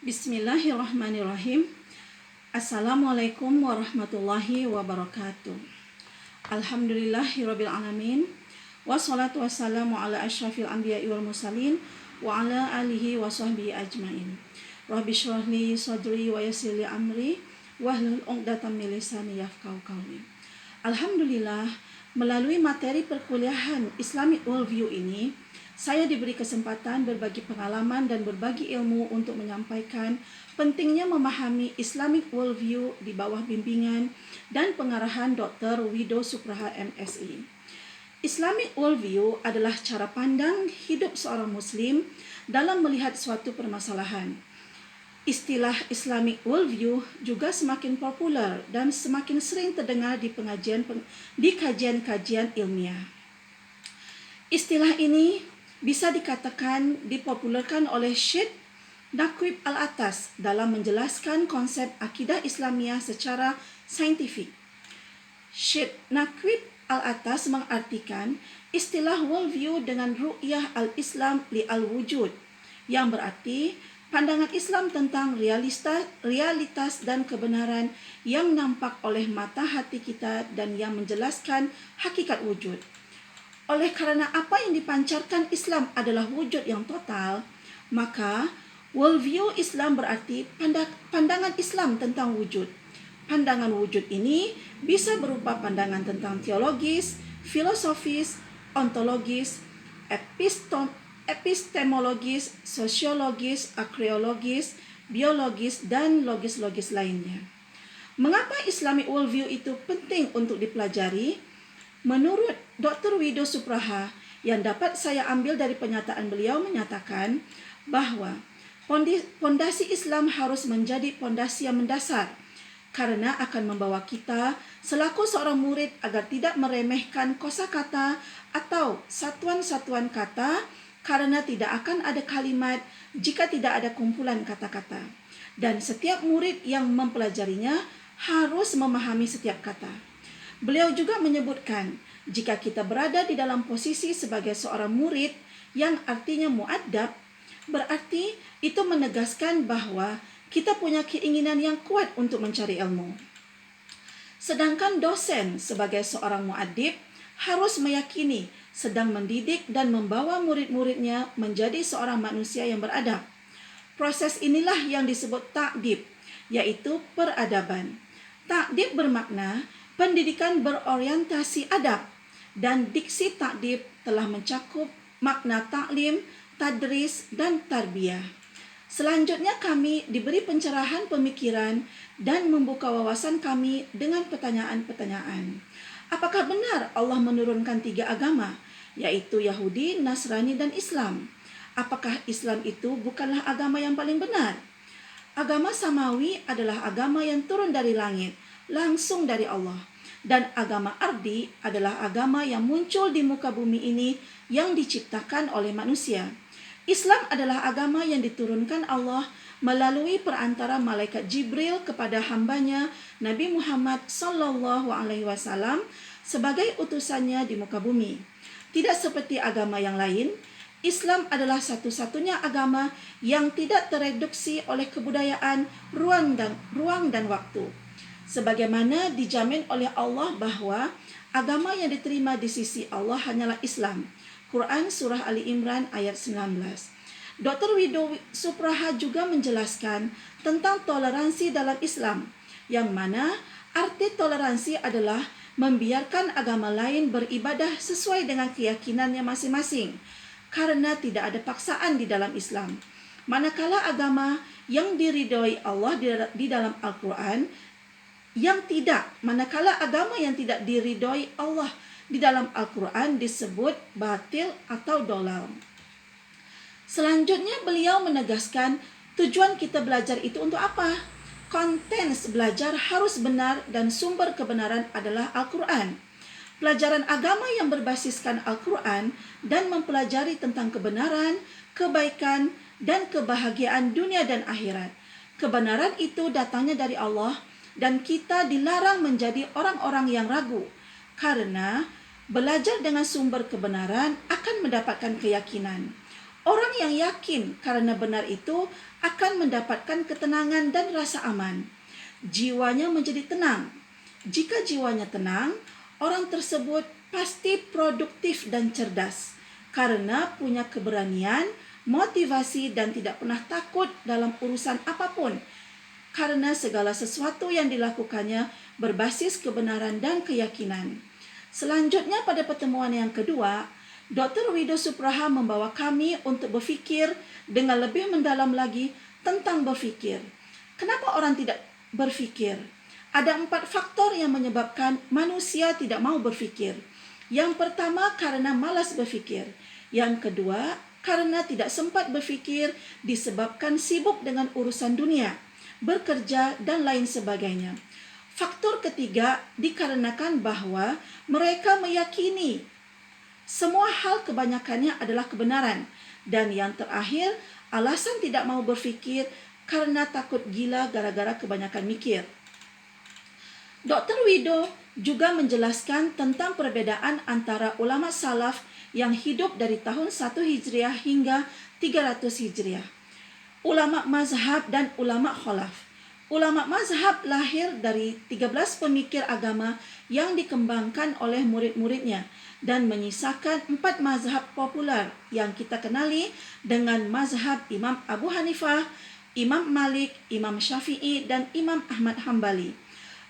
Bismillahirrahmanirrahim. Assalamualaikum warahmatullahi wabarakatuh. Alhamdulillahirabbil alamin. Wassalatu wassalamu ala asyrafil anbiya'i wal mursalin wa ala alihi wa sahbihi ajmain. Rabbi shrah li sadri wa yassir li amri wahlul 'uqdatam min lisani yafqahu qawli. Alhamdulillah, melalui materi perkuliahan Islamic Worldview ini, saya diberi kesempatan berbagi pengalaman dan berbagi ilmu untuk menyampaikan pentingnya memahami Islamic Worldview di bawah bimbingan dan pengarahan Dr. Wido Supraha MSI. Islamic Worldview adalah cara pandang hidup seorang Muslim dalam melihat suatu permasalahan. Istilah Islamic Worldview juga semakin popular dan semakin sering terdengar di kajian-kajian ilmiah. Istilah ini bisa dikatakan dipopulerkan oleh Syekh Naqib Al-Atas dalam menjelaskan konsep akidah Islamiah secara saintifik. Syekh Naqib Al-Atas mengartikan istilah worldview dengan ru'yah al-Islam li al-wujud, yang berarti pandangan Islam tentang realitas dan kebenaran yang nampak oleh mata hati kita dan yang menjelaskan hakikat wujud. Oleh kerana apa yang dipancarkan Islam adalah wujud yang total, maka worldview Islam berarti pandangan Islam tentang wujud. Pandangan wujud ini bisa berupa pandangan tentang teologis, filosofis, ontologis, epistemologis, sosiologis, arkeologis, biologis, dan logis-logis lainnya. Mengapa Islamic worldview itu penting untuk dipelajari? Menurut Dr. Wido Supraha, yang dapat saya ambil dari pernyataan beliau menyatakan bahawa pondasi Islam harus menjadi pondasi yang mendasar karena akan membawa kita selaku seorang murid agar tidak meremehkan kosakata atau satuan-satuan kata karena tidak akan ada kalimat jika tidak ada kumpulan kata-kata. Dan setiap murid yang mempelajarinya harus memahami setiap kata. Beliau juga menyebutkan, jika kita berada di dalam posisi sebagai seorang murid yang artinya mu'addab, berarti itu menegaskan bahawa kita punya keinginan yang kuat untuk mencari ilmu. Sedangkan dosen sebagai seorang mu'addib harus meyakini sedang mendidik dan membawa murid-muridnya menjadi seorang manusia yang beradab. Proses inilah yang disebut ta'dib, yaitu peradaban. Ta'dib bermakna pendidikan berorientasi adab, dan diksi ta'dib telah mencakup makna ta'lim, tadris, dan tarbiyah. Selanjutnya kami diberi pencerahan pemikiran dan membuka wawasan kami dengan pertanyaan-pertanyaan. Apakah benar Allah menurunkan 3 agama, yaitu Yahudi, Nasrani, dan Islam? Apakah Islam itu bukanlah agama yang paling benar? Agama Samawi adalah agama yang turun dari langit, langsung dari Allah. Dan agama ardi adalah agama yang muncul di muka bumi ini yang diciptakan oleh manusia. Islam adalah agama yang diturunkan Allah melalui perantara malaikat Jibril kepada hambanya Nabi Muhammad SAW sebagai utusannya di muka bumi. Tidak seperti agama yang lain, Islam adalah satu-satunya agama yang tidak tereduksi oleh kebudayaan, ruang dan waktu. Sebagaimana dijamin oleh Allah bahawa agama yang diterima di sisi Allah hanyalah Islam. Quran Surah Ali Imran ayat 19. Dr. Wido Supraha juga menjelaskan tentang toleransi dalam Islam, yang mana arti toleransi adalah membiarkan agama lain beribadah sesuai dengan keyakinannya masing-masing, karena tidak ada paksaan di dalam Islam. Manakala agama yang diridhoi Allah di dalam Al-Quran, manakala agama yang tidak diridhoi Allah di dalam Al-Quran disebut batil atau dolal. Selanjutnya beliau menegaskan tujuan kita belajar itu untuk apa? Kontens belajar harus benar dan sumber kebenaran adalah Al-Quran. Pelajaran agama yang berbasiskan Al-Quran dan mempelajari tentang kebenaran, kebaikan, dan kebahagiaan dunia dan akhirat. Kebenaran itu datangnya dari Allah, dan kita dilarang menjadi orang-orang yang ragu, karena belajar dengan sumber kebenaran akan mendapatkan keyakinan. Orang yang yakin karena benar itu akan mendapatkan ketenangan dan rasa aman. Jiwanya menjadi tenang. Jika jiwanya tenang, orang tersebut pasti produktif dan cerdas karena punya keberanian, motivasi dan tidak pernah takut dalam urusan apapun karena segala sesuatu yang dilakukannya berbasis kebenaran dan keyakinan. Selanjutnya pada pertemuan yang kedua, Dr. Wido Supraha membawa kami untuk berfikir dengan lebih mendalam lagi tentang berfikir. Kenapa orang tidak berfikir? Ada 4 faktor yang menyebabkan manusia tidak mau berfikir. Yang pertama, karena malas berfikir. Yang kedua, karena tidak sempat berfikir disebabkan sibuk dengan urusan dunia, bekerja dan lain sebagainya. Faktor ketiga dikarenakan bahwa mereka meyakini semua hal kebanyakannya adalah kebenaran. Dan yang terakhir, alasan tidak mau berfikir karena takut gila gara-gara kebanyakan mikir. Dr. Wido juga menjelaskan tentang perbedaan antara ulama salaf yang hidup dari tahun 1 Hijriah hingga 300 Hijriah, ulama mazhab dan ulama khalaf. Ulama mazhab lahir dari 13 pemikir agama yang dikembangkan oleh murid-muridnya dan menyisakan 4 mazhab populer yang kita kenali dengan mazhab Imam Abu Hanifah, Imam Malik, Imam Syafi'i dan Imam Ahmad Hambali.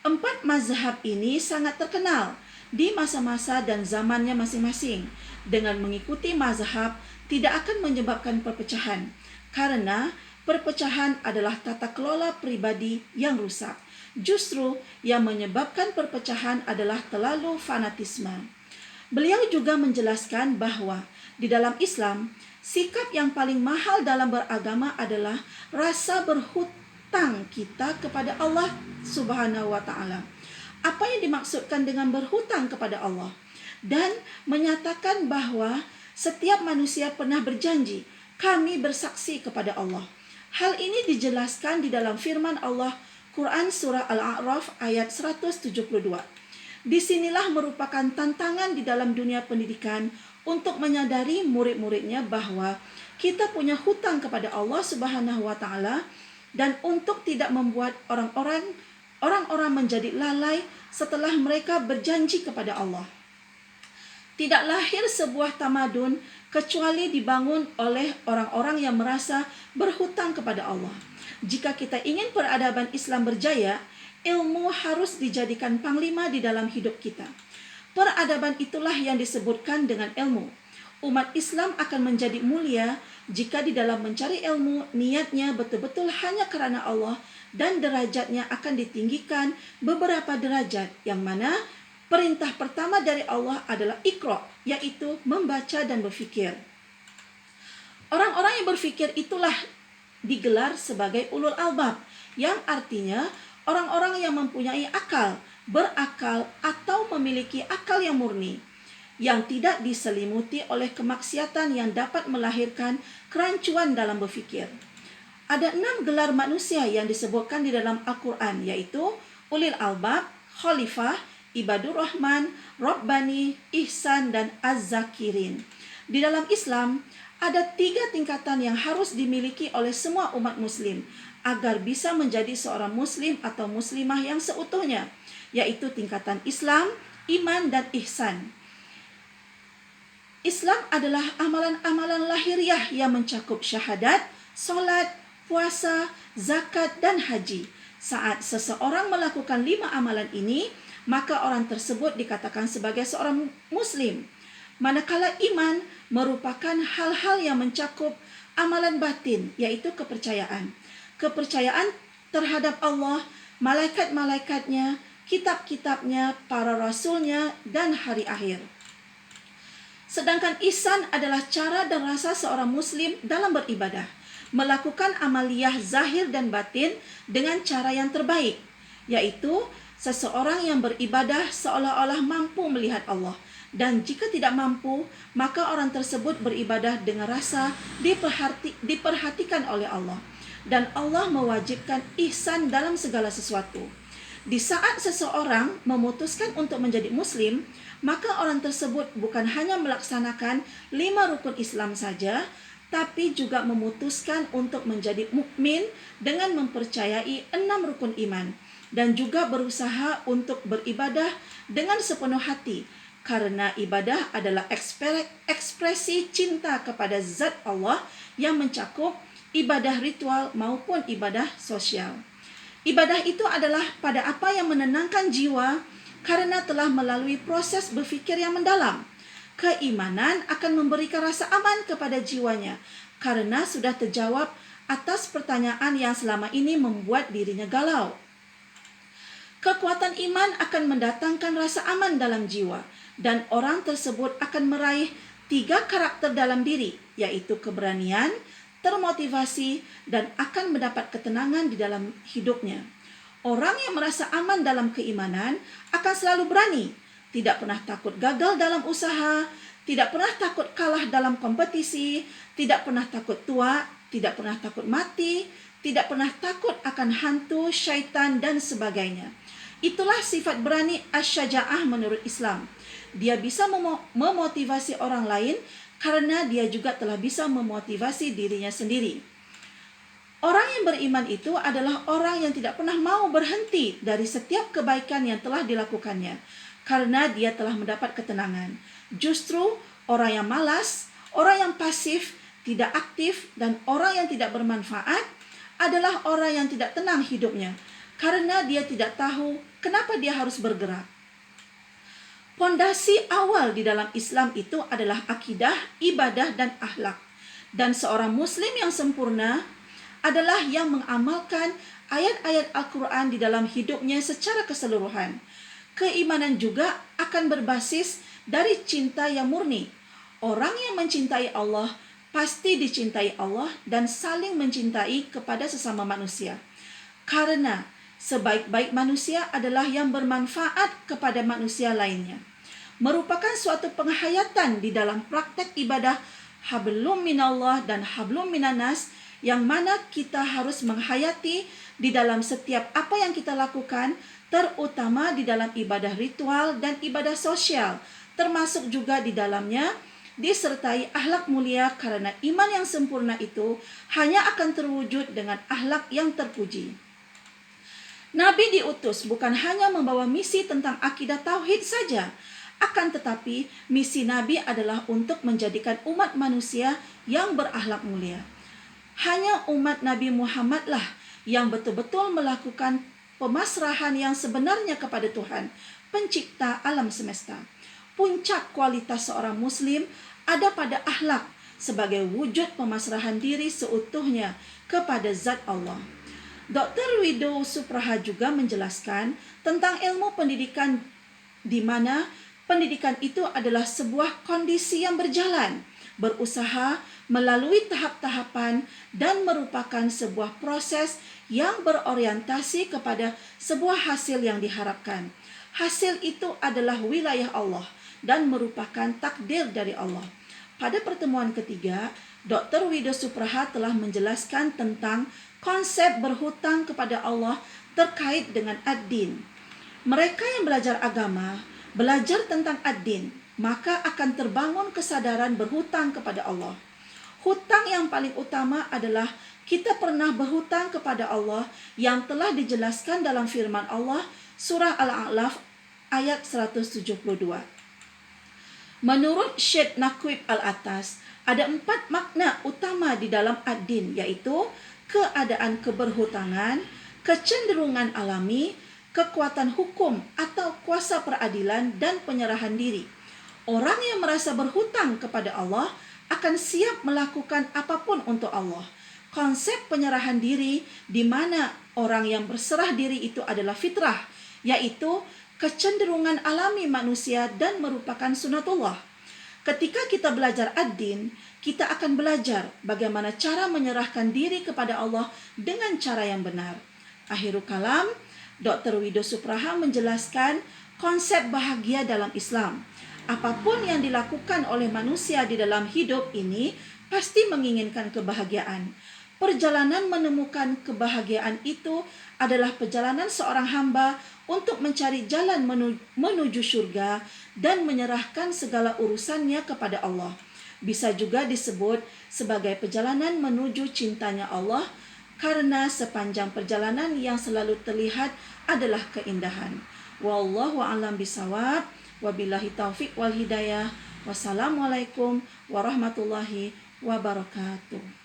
4 mazhab ini sangat terkenal di masa-masa dan zamannya masing-masing. Dengan mengikuti mazhab tidak akan menyebabkan perpecahan karena perpecahan adalah tata kelola pribadi yang rusak. Justru yang menyebabkan perpecahan adalah terlalu fanatisme. Beliau juga menjelaskan bahwa di dalam Islam, sikap yang paling mahal dalam beragama adalah rasa berhutang kita kepada Allah Subhanahu wa taala. Apa yang dimaksudkan dengan berhutang kepada Allah? Dan menyatakan bahwa setiap manusia pernah berjanji, kami bersaksi kepada Allah. Hal ini dijelaskan di dalam firman Allah Quran Surah Al-A'raf ayat 172. Disinilah merupakan tantangan di dalam dunia pendidikan untuk menyadari murid-muridnya bahwa kita punya hutang kepada Allah Subhanahu wa taala dan untuk tidak membuat orang-orang menjadi lalai setelah mereka berjanji kepada Allah. Tidak lahir sebuah tamadun kecuali dibangun oleh orang-orang yang merasa berhutang kepada Allah. Jika kita ingin peradaban Islam berjaya, ilmu harus dijadikan panglima di dalam hidup kita. Peradaban itulah yang disebutkan dengan ilmu. Umat Islam akan menjadi mulia jika di dalam mencari ilmu, niatnya betul-betul hanya karena Allah dan derajatnya akan ditinggikan beberapa derajat, yang mana perintah pertama dari Allah adalah Iqra, yaitu membaca dan berfikir. Orang-orang yang berfikir itulah digelar sebagai ulul albab, yang artinya orang-orang yang mempunyai akal, berakal atau memiliki akal yang murni, yang tidak diselimuti oleh kemaksiatan yang dapat melahirkan kerancuan dalam berfikir. Ada 6 gelar manusia yang disebutkan di dalam Al-Quran, yaitu ulil albab, khalifah, ibadur rahman, rabbani, ihsan, dan az-zakirin. Di dalam Islam, ada 3 tingkatan yang harus dimiliki oleh semua umat muslim agar bisa menjadi seorang muslim atau muslimah yang seutuhnya, yaitu tingkatan Islam, iman, dan ihsan. Islam adalah amalan-amalan lahiriah yang mencakup syahadat, solat, puasa, zakat, dan haji. Saat seseorang melakukan 5 amalan ini, maka orang tersebut dikatakan sebagai seorang muslim. Manakala iman merupakan hal-hal yang mencakup amalan batin, yaitu kepercayaan. Kepercayaan terhadap Allah, malaikat-malaikatnya, kitab-kitabnya, para rasulnya, dan hari akhir. Sedangkan ihsan adalah cara dan rasa seorang muslim dalam beribadah, melakukan amaliyah zahir dan batin dengan cara yang terbaik, yaitu seseorang yang beribadah seolah-olah mampu melihat Allah, dan jika tidak mampu, maka orang tersebut beribadah dengan rasa diperhatikan oleh Allah, dan Allah mewajibkan ihsan dalam segala sesuatu. Di saat seseorang memutuskan untuk menjadi muslim, maka orang tersebut bukan hanya melaksanakan 5 rukun Islam saja, tapi juga memutuskan untuk menjadi mukmin dengan mempercayai 6 rukun iman dan juga berusaha untuk beribadah dengan sepenuh hati, karena ibadah adalah ekspresi cinta kepada zat Allah yang mencakup ibadah ritual maupun ibadah sosial. Ibadah itu adalah pada apa yang menenangkan jiwa karena telah melalui proses berfikir yang mendalam. Keimanan akan memberikan rasa aman kepada jiwanya karena sudah terjawab atas pertanyaan yang selama ini membuat dirinya galau. Kekuatan iman akan mendatangkan rasa aman dalam jiwa dan orang tersebut akan meraih 3 karakter dalam diri, yaitu keberanian, termotivasi, dan akan mendapat ketenangan di dalam hidupnya. Orang yang merasa aman dalam keimanan akan selalu berani, tidak pernah takut gagal dalam usaha, tidak pernah takut kalah dalam kompetisi, tidak pernah takut tua, tidak pernah takut mati, tidak pernah takut akan hantu, syaitan, dan sebagainya. Itulah sifat berani asy-syaja'ah menurut Islam. Dia bisa memotivasi orang lain karena dia juga telah bisa memotivasi dirinya sendiri. Orang yang beriman itu adalah orang yang tidak pernah mau berhenti dari setiap kebaikan yang telah dilakukannya, karena dia telah mendapat ketenangan. Justru orang yang malas, orang yang pasif, tidak aktif, dan orang yang tidak bermanfaat adalah orang yang tidak tenang hidupnya, karena dia tidak tahu kenapa dia harus bergerak. Pondasi awal di dalam Islam itu adalah akidah, ibadah, dan akhlak. Dan seorang muslim yang sempurna adalah yang mengamalkan ayat-ayat Al-Quran di dalam hidupnya secara keseluruhan. Keimanan juga akan berbasis dari cinta yang murni. Orang yang mencintai Allah pasti dicintai Allah dan saling mencintai kepada sesama manusia. Karena sebaik-baik manusia adalah yang bermanfaat kepada manusia lainnya. Merupakan suatu penghayatan di dalam praktek ibadah hablum minallah dan hablum minanas, yang mana kita harus menghayati di dalam setiap apa yang kita lakukan, terutama di dalam ibadah ritual dan ibadah sosial, termasuk juga di dalamnya disertai akhlak mulia, karena iman yang sempurna itu hanya akan terwujud dengan akhlak yang terpuji. Nabi diutus bukan hanya membawa misi tentang akidah tauhid saja, akan tetapi misi Nabi adalah untuk menjadikan umat manusia yang berakhlak mulia. Hanya umat Nabi Muhammadlah yang betul-betul melakukan pemasrahan yang sebenarnya kepada Tuhan, pencipta alam semesta. Puncak kualitas seorang muslim ada pada akhlak sebagai wujud pemasrahan diri seutuhnya kepada zat Allah. Dr. Widow Supraha juga menjelaskan tentang ilmu pendidikan, di mana pendidikan itu adalah sebuah kondisi yang berjalan, berusaha melalui tahap-tahapan, dan merupakan sebuah proses yang berorientasi kepada sebuah hasil yang diharapkan. Hasil itu adalah wilayah Allah dan merupakan takdir dari Allah. Pada pertemuan ketiga, Dr. Widow Supraha telah menjelaskan tentang konsep berhutang kepada Allah terkait dengan ad-din. Mereka yang belajar agama, belajar tentang ad-din, maka akan terbangun kesadaran berhutang kepada Allah. Hutang yang paling utama adalah kita pernah berhutang kepada Allah yang telah dijelaskan dalam firman Allah, surah Al-A'raf ayat 172. Menurut Syekh Naqib Al-Atas, ada 4 makna utama di dalam ad-din, yaitu keadaan keberhutangan, kecenderungan alami, kekuatan hukum atau kuasa peradilan, dan penyerahan diri. Orang yang merasa berhutang kepada Allah akan siap melakukan apapun untuk Allah. Konsep penyerahan diri, di mana orang yang berserah diri itu adalah fitrah, yaitu kecenderungan alami manusia dan merupakan sunatullah. Ketika kita belajar ad-din, kita akan belajar bagaimana cara menyerahkan diri kepada Allah dengan cara yang benar. Akhirul kalam, Dr. Widow Supraha menjelaskan konsep bahagia dalam Islam. Apapun yang dilakukan oleh manusia di dalam hidup ini pasti menginginkan kebahagiaan. Perjalanan menemukan kebahagiaan itu adalah perjalanan seorang hamba untuk mencari jalan menuju surga dan menyerahkan segala urusannya kepada Allah. Bisa juga disebut sebagai perjalanan menuju cintanya Allah karena sepanjang perjalanan yang selalu terlihat adalah keindahan. Wallahu a'lam bishawab. Wabillahi taufik wal hidayah. Wassalamualaikum warahmatullahi wabarakatuh.